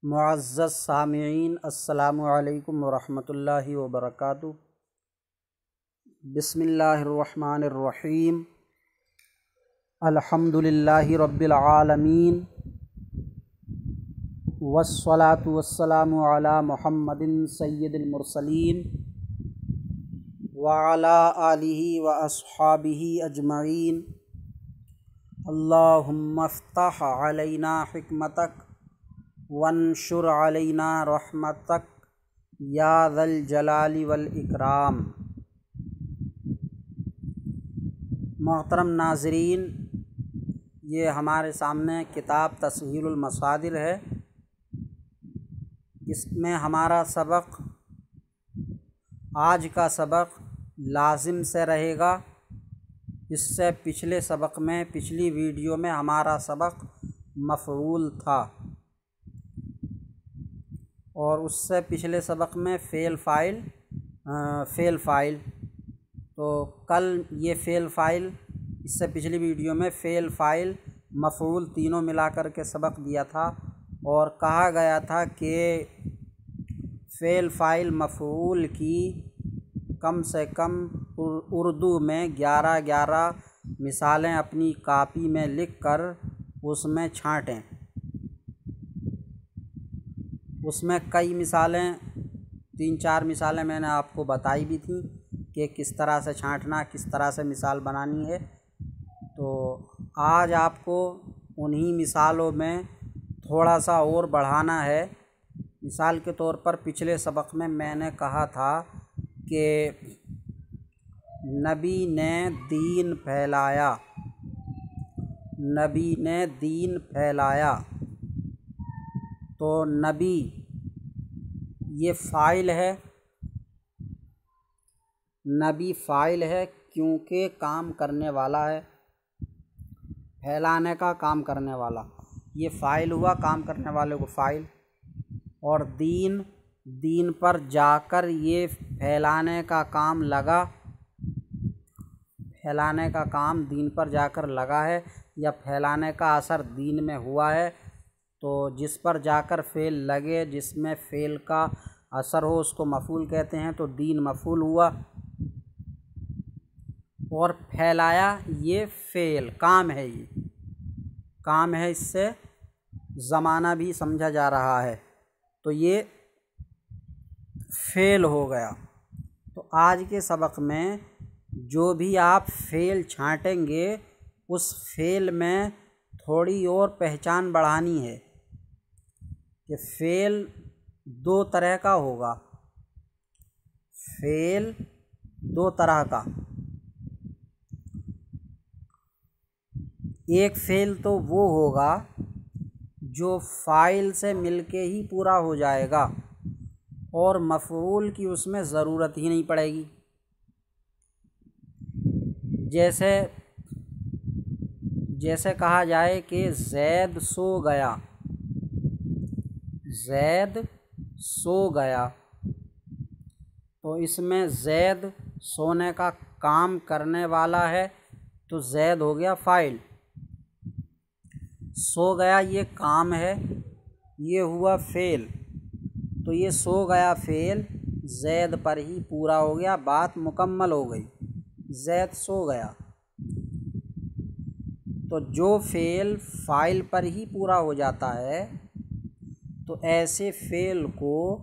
मुअज़्ज़ज़ सामिईन अस्सलामु अलैकुम वरहमतुल्लाहि वबरकातुहू। बिस्मिल्लाहिर्रहमानिर्रहीम। अल्हम्दुलिल्लाहि रब्बिल आलमीन वस्सलातु वस्सलामु अला मुहम्मदिन सय्यिदिल मुरसलीन व अला आलिहि व अस्हाबिहि अजमईन। अल्लाहुम्मा फ़्तह अलैना हिकमतक वंशुर अलैना रहमतक या ज़ल जलाली वल इकराम। मोहतरम नाज़रीन, ये हमारे सामने किताब तस्हीलुल मसादिर है। इसमें हमारा सबक, आज का सबक लाजिम से रहेगा। इससे पिछले सबक में, पिछली वीडियो में हमारा सबक मफ़ऊल था और उससे पिछले सबक में फ़ेल फ़ाइल। तो कल ये फ़ेल फ़ाइल, इससे पिछली वीडियो में फ़ेल फ़ाइल मफ़ऊल तीनों मिलाकर के सबक दिया था और कहा गया था कि फ़ेल फ़ाइल मफ़ऊल की कम से कम उर्दू में 11 मिसालें अपनी कापी में लिखकर उसमें छांटें। उसमें कई मिसालें, 3-4 मिसालें मैंने आपको बताई भी थी कि किस तरह से छांटना, किस तरह से मिसाल बनानी है। तो आज आपको उन्हीं मिसालों में थोड़ा सा और बढ़ाना है। मिसाल के तौर पर पिछले सबक में मैंने कहा था कि नबी ने दीन फैलाया, नबी ने दीन फैलाया। तो नबी ये फ़ाइल है, नबी फ़ाइल है क्योंकि काम करने वाला है, फैलाने का काम करने वाला। ये फ़ाइल हुआ, काम करने वाले को फ़ाइल। और दीन पर जाकर ये फैलाने का काम लगा, फैलाने का काम दीन पर जाकर लगा है या फैलाने का असर दीन में हुआ है। तो जिस पर जाकर फ़ेल लगे, जिसमें फ़ेल का असर हो, उसको मफ़ऊल कहते हैं। तो दीन मफ़ऊल हुआ। और फैलाया ये फ़ेल, काम है, ये काम है, इससे ज़माना भी समझा जा रहा है। तो ये फ़ेल हो गया। तो आज के सबक में जो भी आप फ़ेल छांटेंगे, उस फ़ेल में थोड़ी और पहचान बढ़ानी है कि फ़ेल 2 तरह का होगा। फ़ेल 2 तरह का। एक फ़ेल तो वो होगा जो फ़ाइल से मिलके ही पूरा हो जाएगा और मफ़ऊल की उसमें ज़रूरत ही नहीं पड़ेगी। जैसे कहा जाए कि ज़ैद सो गया, ज़ैद सो गया। तो इसमें ज़ैद सोने का काम करने वाला है, तो ज़ैद हो गया फ़ाइल। सो गया ये काम है, ये हुआ फ़ेल। तो ये सो गया फ़ेल ज़ैद पर ही पूरा हो गया, बात मुकम्मल हो गई, ज़ैद सो गया। तो जो फ़ेल फ़ाइल पर ही पूरा हो जाता है, तो ऐसे फ़ेल को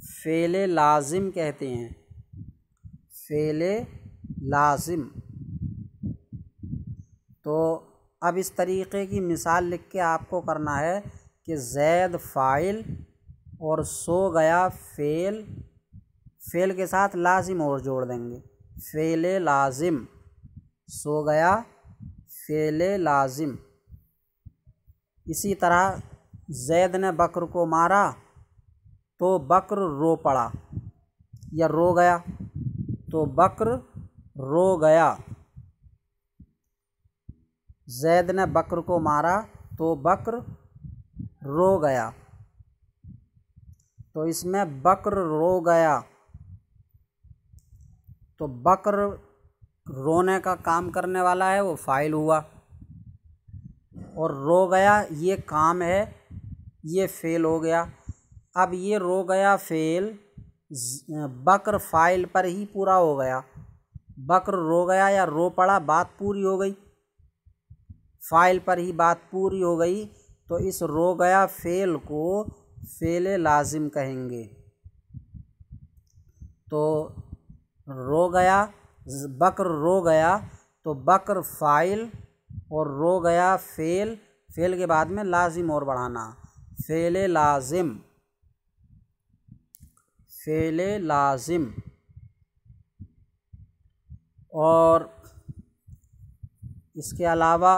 फ़ेल लाज़िम कहते हैं, फ़ेल लाज़िम। तो अब इस तरीक़े की मिसाल लिख के आपको करना है कि ज़ैद फ़ाइल और सो गया फ़ेल, फ़ेल के साथ लाज़िम और जोड़ देंगे, फ़ेल लाज़िम। सो गया फ़ेल लाज़िम। इसी तरह ज़ैद ने बकर को मारा तो बकर रो पड़ा या रो गया, तो बकर रो गया। ज़ैद ने बकर को मारा तो बकर रो गया। तो इसमें बकर रो गया, तो बकर रोने का काम करने वाला है, वो फ़ाइल हुआ। और रो गया ये काम है, ये फ़ेल हो गया। अब ये रो गया फ़ेल बकर फ़ाइल पर ही पूरा हो गया। बकर रो गया या रो पड़ा, बात पूरी हो गई, फ़ाइल पर ही बात पूरी हो गई। तो इस रो गया फ़ेल को फ़ेल लाजिम कहेंगे। तो रो गया, बकर रो गया, तो बकर फ़ाइल और रो गया फ़ेल, फ़ेल के बाद में लाजिम और बढ़ाना, फ़ेल लाजिम, फ़ेल लाजिम। और इसके अलावा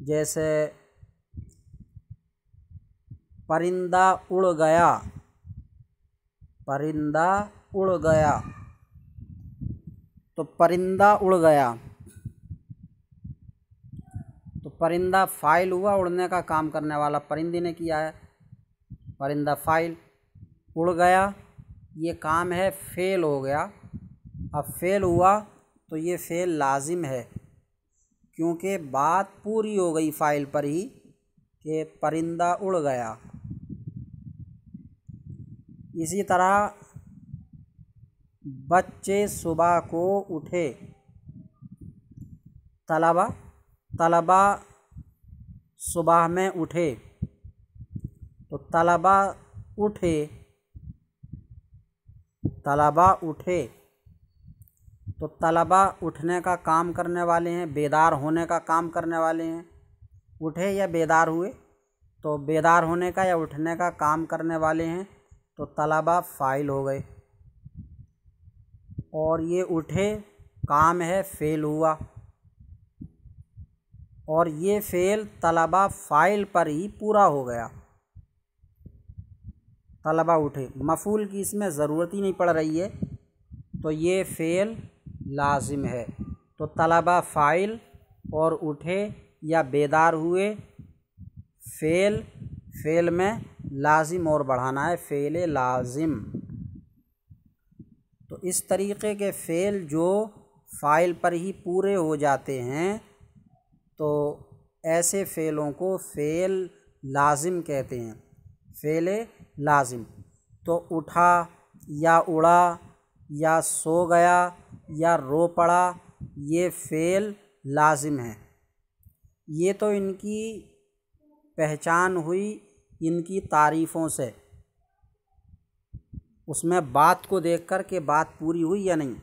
जैसे परिंदा उड़ गया, परिंदा उड़ गया, तो परिंदा उड़ गया, तो परिंदा फ़ाइल हुआ, उड़ने का काम करने वाला परिंदे ने किया है, परिंदा फ़ाइल। उड़ गया ये काम है, फ़ेल हो गया। अब फ़ेल हुआ तो ये फ़ेल लाजिम है, क्योंकि बात पूरी हो गई फ़ाइल पर ही कि परिंदा उड़ गया। इसी तरह बच्चे सुबह को उठे, तलबा, तलबा सुबह में उठे, तो तलबा उठे, तलबा उठे, तो तलबा उठने का काम करने वाले हैं, बेदार होने का काम करने वाले हैं। उठे या बेदार हुए, तो बेदार होने का या उठने का काम करने वाले हैं, तो तलबा फ़ाइल हो गए। और ये उठे काम है, फ़ेल हुआ, और ये फ़ेल तलबा फ़ाइल पर ही पूरा हो गया। तलबा उठे, मफ़ूल की इसमें ज़रूरत ही नहीं पड़ रही है, तो ये फ़ेल लाजिम है। तो तलबा फ़ाइल और उठे या बेदार हुए फ़ेल, फ़ेल में लाजिम और बढ़ाना है, फ़ेल लाजिम। तो इस तरीक़े के फ़ेल जो फ़ाइल पर ही पूरे हो जाते हैं, तो ऐसे फ़ेलों को फ़ेल लाजिम कहते हैं, फ़ेल लाजिम। तो उठा या उड़ा या सो गया या रो पड़ा, ये फ़ेल लाजिम है। ये तो इनकी पहचान हुई इनकी तारीफ़ों से, उसमें बात को देख कर के बात पूरी हुई या नहीं।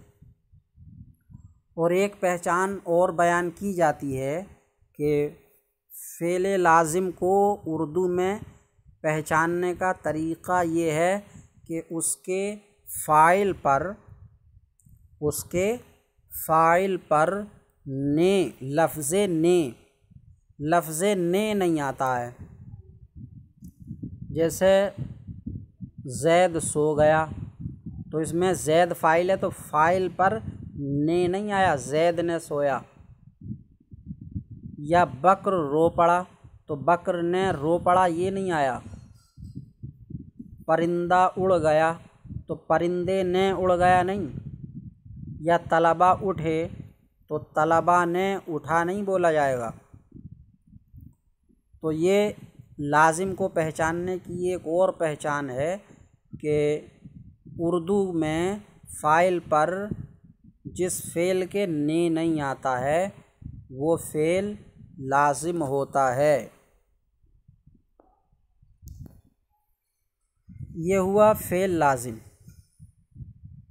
और एक पहचान और बयान की जाती है कि फ़ेल लाजिम को उर्दू में पहचानने का तरीक़ा ये है कि उसके फ़ाइल पर, उसके फ़ाइल पर ने, लफ्ज़ ने नहीं आता है। जैसे ज़ैद सो गया, तो इसमें ज़ैद फ़ाइल है, तो फ़ाइल पर ने नहीं आया, ज़ैद ने सोया। या बकर रो पड़ा, तो बकर ने रो पड़ा, ये नहीं आया। परिंदा उड़ गया, तो परिंदे ने उड़ गया नहीं। या तलबा उठे, तो तलबा ने उठा नहीं बोला जाएगा। तो ये लाजिम को पहचानने की एक और पहचान है कि उर्दू में फ़ाइल पर जिस फ़ेल के ने नहीं आता है वो फ़ेल लाजिम होता है। ये हुआ फ़ेल लाजिम।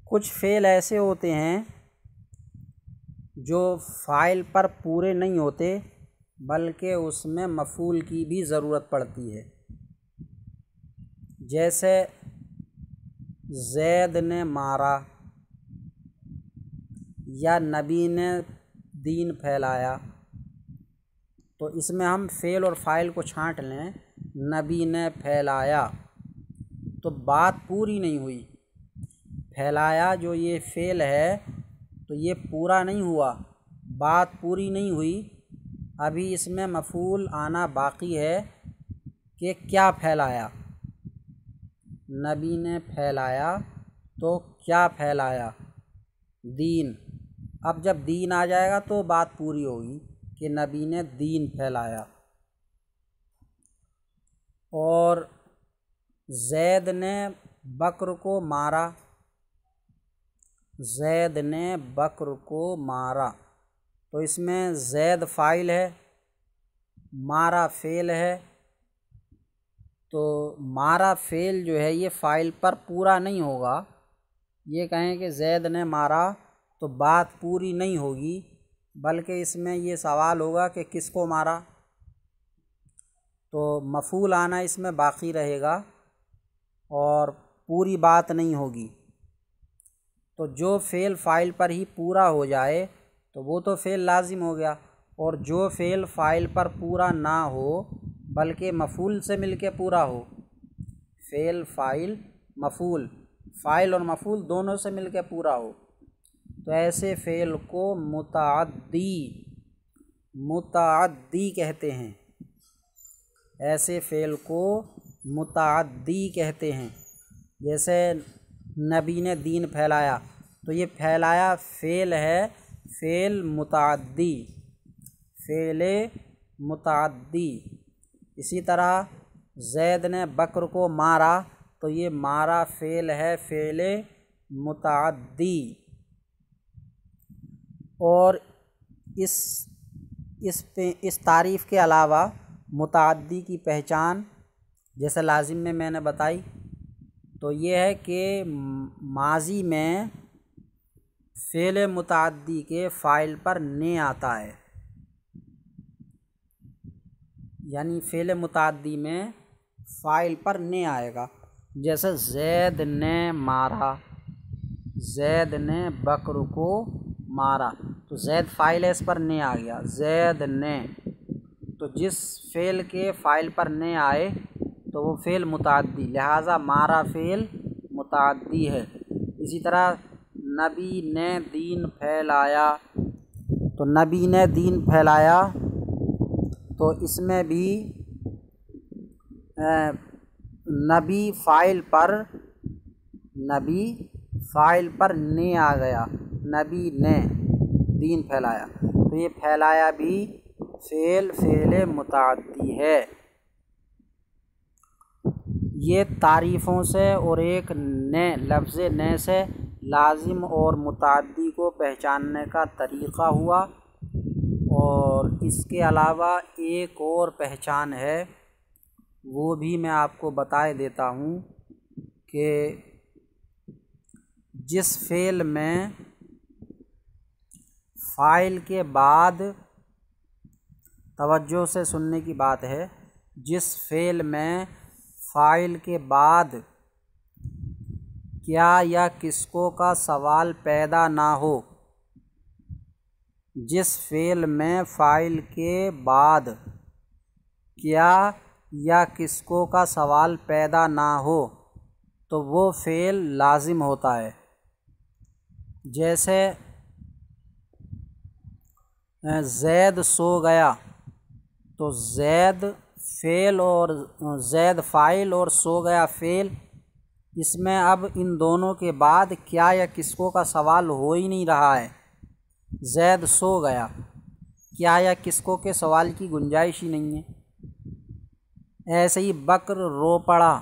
कुछ फ़ेल ऐसे होते हैं जो फ़ाइल पर पूरे नहीं होते, बल्कि उसमें मफ़ूल की भी ज़रूरत पड़ती है। जैसे ज़ैद ने मारा या नबी ने दीन फैलाया, तो इसमें हम फ़ेल और फ़ाइल को छांट लें, नबी ने फैलाया, तो बात पूरी नहीं हुई। फैलाया जो ये फ़ेल है, तो ये पूरा नहीं हुआ, बात पूरी नहीं हुई। अभी इसमें मफ़ूल आना बाकी है कि क्या फैलाया। नबी ने फैलाया, तो क्या फैलाया, दीन। अब जब दीन आ जाएगा तो बात पूरी होगी कि नबी ने दीन फैलाया। और ज़ैद ने बकर को मारा, ज़ैद ने बकर को मारा। तो इसमें ज़ैद फ़ाइल है, मारा फ़ेल है। तो मारा फ़ेल जो है ये फ़ाइल पर पूरा नहीं होगा। ये कहें कि ज़ैद ने मारा तो बात पूरी नहीं होगी, बल्कि इसमें ये सवाल होगा कि किसको मारा। तो मफ़ूल आना इसमें बाकी रहेगा और पूरी बात नहीं होगी। तो जो फ़ेल फ़ाइल पर ही पूरा हो जाए तो वो तो फ़ेल लाजिम हो गया, और जो फ़ेल फ़ाइल पर पूरा ना हो बल्कि मफ़ूल से मिलके पूरा हो, फ़ेल फ़ाइल मफ़ूल, फ़ाइल और मफ़ूल दोनों से मिलके पूरा हो, तो ऐसे फ़ेल को मुतअद्दी कहते हैं। ऐसे फ़ेल को मुतअद्दी कहते हैं। जैसे नबी ने दीन फैलाया, तो ये फैलाया फ़ेल है, फ़ेल मुतअद्दी, फ़ेल मुतअद्दी। इसी तरह ज़ैद ने बकर को मारा, तो ये मारा फ़ेल है, फ़ेल मुतअद्दी। और इस तारीफ़ के अलावा मुतअद्दी की पहचान जैसे लाजिम में मैंने बताई, तो ये है कि माज़ी में फ़ेल मुतअद्दी के फ़ाइल पर ने आता है, यानी फ़ेल मुतअद्दी में फ़ाइल पर ने आएगा। जैसे ज़ैद ने मारा, ज़ैद ने बकर को मारा, तो ज़ैद फ़ाइल है, इस पर ने आ गया, ज़ैद ने। तो जिस फ़ेल के फ़ाइल पर ने आए तो वो फ़ेल मुतअद्दी, लिहाजा मारा फ़ेल मुतअद्दी है। इसी तरह नबी ने दीन फैलाया, तो नबी ने दीन फैलाया, तो इसमें भी नबी फ़ाइल पर ने आ गया, नबी ने दीन फैलाया, तो ये फैलाया भी फ़ेल मुतअद्दी है। ये तारीफ़ों से और एक ने लफ्ज़ ने से लाजिम और मुतअद्दी को पहचानने का तरीक़ा हुआ। और इसके अलावा एक और पहचान है, वो भी मैं आपको बता देता हूँ कि जिस फ़ेल में फ़ाइल के बाद, तवज्जो से सुनने की बात है, जिस फ़ेल में फ़ाइल के बाद क्या या किसको का सवाल पैदा ना हो, जिस फ़ेल में फ़ाइल के बाद क्या या किसको का सवाल पैदा ना हो, तो वो फ़ेल लाजिम होता है। जैसे ज़ैद सो गया, तो ज़ैद फ़ेल और ज़ैद फ़ाइल और सो गया फ़ेल, इसमें अब इन दोनों के बाद क्या या किसको का सवाल हो ही नहीं रहा है। ज़ैद सो गया, क्या या किसको के सवाल की गुंजाइश ही नहीं है। ऐसे ही बकर रो पड़ा,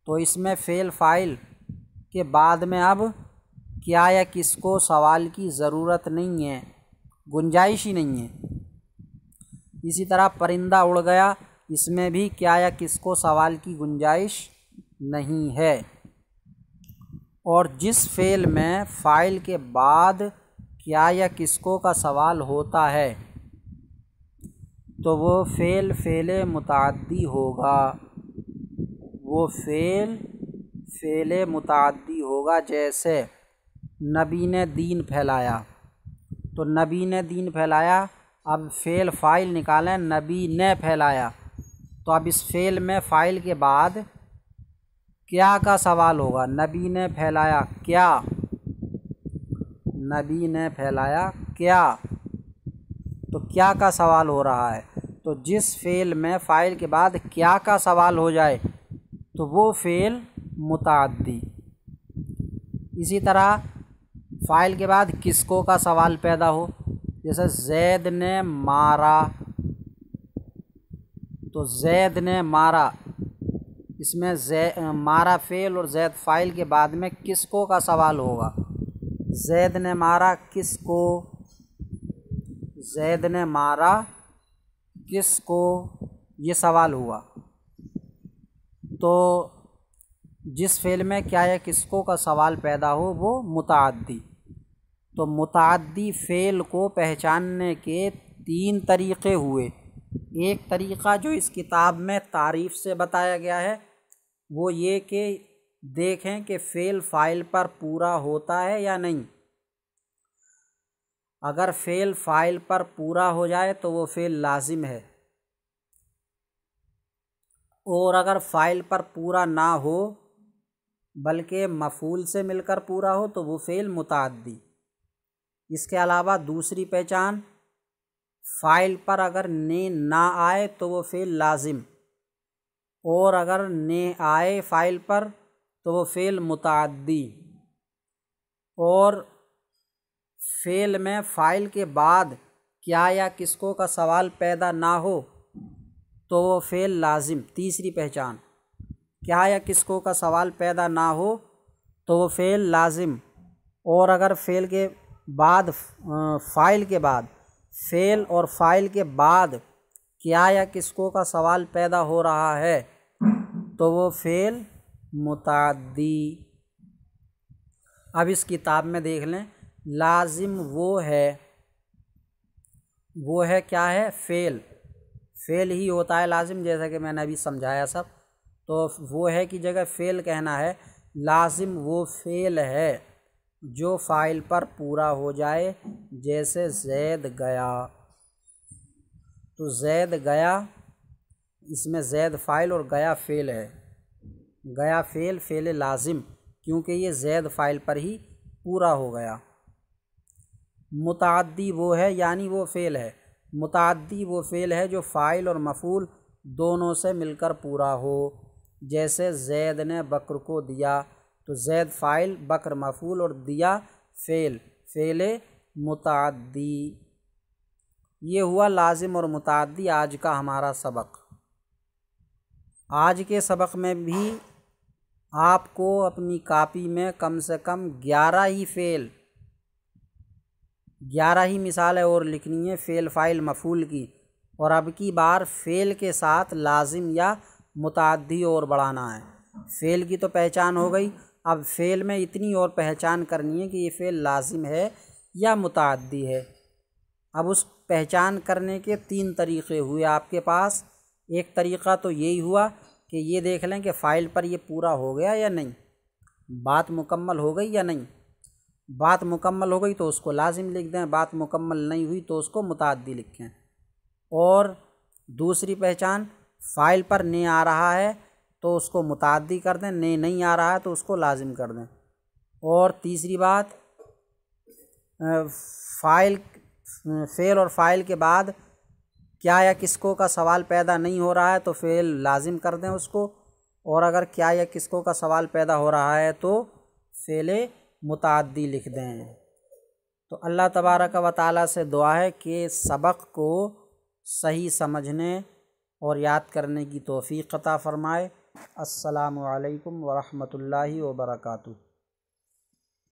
तो इसमें फ़ेल फ़ाइल के बाद में अब क्या या किसको सवाल की ज़रूरत नहीं है, गुंजाइश ही नहीं है। इसी तरह परिंदा उड़ गया, इसमें भी क्या या किसको सवाल की गुंजाइश नहीं है। और जिस फ़ेल में फ़ाइल के बाद क्या या किसको का सवाल होता है, तो वो फ़ेल मुतअद्दी होगा, वो फ़ेल मुतअद्दी होगा। जैसे नबी ने दीन फैलाया, तो नबी ने दीन फैलाया, अब फ़ेल फ़ाइल निकालें, नबी ने फैलाया, तो अब इस फ़ेल में फ़ाइल के बाद क्या का सवाल होगा। नबी ने फैलाया क्या, नबी ने फैलाया क्या, तो क्या का सवाल हो रहा है। तो जिस फ़ेल में फ़ाइल के बाद क्या का सवाल हो जाए तो वो फ़ेल मुतअद्दी। इसी तरह फ़ाइल के बाद किसको का सवाल पैदा हो, जैसे ज़ैद ने मारा, तो ज़ैद ने मारा, इसमें मारा फ़ेल और ज़ैद फ़ाइल के बाद में किसको का सवाल होगा। ज़ैद ने मारा किसको, ज़ैद ने मारा किसको, ये सवाल हुआ। तो जिस फ़ेल में क्या या किसको का सवाल पैदा हो वो मुताअद्दी। तो मुताअद्दी फ़ेल को पहचानने के 3 तरीक़े हुए। एक तरीक़ा जो इस किताब में तारीफ़ से बताया गया है वो ये कि देखें कि फ़ेल फ़ाइल पर पूरा होता है या नहीं। अगर फ़ेल फ़ाइल पर पूरा हो जाए तो वो फ़ेल लाजिम है, और अगर फ़ाइल पर पूरा ना हो बल्कि मफ़ूल से मिलकर पूरा हो तो वो फ़ेल मुताअद्दी। इसके अलावा दूसरी पहचान, फ़ाइल पर अगर ने ना आए तो वो फ़ेल लाजिम, और अगर ने आए फ़ाइल पर तो वो फ़ेल मुताअद्दी। और फ़ेल में फ़ाइल के बाद क्या या किसको का सवाल पैदा ना हो तो वो फ़ेल लाजिम। तीसरी पहचान, क्या या किसको का सवाल पैदा ना हो तो वो फ़ेल लाजिम, और अगर फ़ेल के बाद फ़ाइल के बाद फ़ेल और फ़ाइल के बाद क्या या किसको का सवाल पैदा हो रहा है तो वो फ़ेल मुताअद्दी। अब इस किताब में देख लें, लाजिम वो है क्या है, फ़ेल। फ़ेल ही होता है लाजिम, जैसा कि मैंने अभी समझाया सब। तो वो है की जगह फ़ेल कहना है। लाजिम वो फ़ेल है जो फ़ाइल पर पूरा हो जाए, जैसे ज़ैद गया। तो ज़ैद गया, इसमें ज़ैद फ़ाइल और गया फ़ेल है। गया फ़ेल, फ़ेल लाजिम, क्योंकि ये ज़ैद फ़ाइल पर ही पूरा हो गया। मुताअद्दी वो है, यानी वो फ़ेल है। मुताअद्दी वो फ़ेल है जो फ़ाइल और मफ़ूल दोनों से मिलकर पूरा हो, जैसे ज़ैद ने बकर को दिया। तो ज़ैद फ़ाइल, बकर मफ़ूल और दिया फ़ेल, फ़ेल मुताअद्दी। ये हुआ लाजिम और मुताअद्दी आज का हमारा सबक। आज के सबक में भी आपको अपनी कॉपी में कम से कम 11 ही फ़ेल, 11 ही मिसालें और लिखनी है फ़ेल फ़ाइल मफ़ूल की। और अब की बार फ़ेल के साथ लाजिम या मुताअद्दी और बढ़ाना है। फ़ेल की तो पहचान हो गई, अब फ़ेल में इतनी और पहचान करनी है कि ये फ़ेल लाजिम है या मुताअद्दी है। अब उस पहचान करने के 3 तरीक़े हुए आपके पास। एक तरीक़ा तो यही हुआ कि ये देख लें कि फ़ाइल पर ये पूरा हो गया या नहीं, बात मुकम्मल हो गई या नहीं। बात मुकम्मल हो गई तो उसको लाजिम लिख दें, बात मुकम्मल नहीं हुई तो उसको मुताअद्दी लिखें। और दूसरी पहचान, फ़ाइल पर ने आ रहा है तो उसको मुताअद्दी कर दें, ने नहीं आ रहा है तो उसको लाजिम कर दें। और तीसरी बात, फ़ेल और फ़ाइल के बाद क्या या किसको का सवाल पैदा नहीं हो रहा है तो फ़ेल लाजिम कर दें उसको, और अगर क्या या किसको का सवाल पैदा हो रहा है तो फ़ेल मुताअद्दी लिख दें। तो अल्लाह तबारक व तआला से दुआ है कि सबक को सही समझने और याद करने की तौफ़ीक़ अता फ़रमाए। अस्सलामु अलैकुम व रहमतुल्लाहि व बरकातुहू।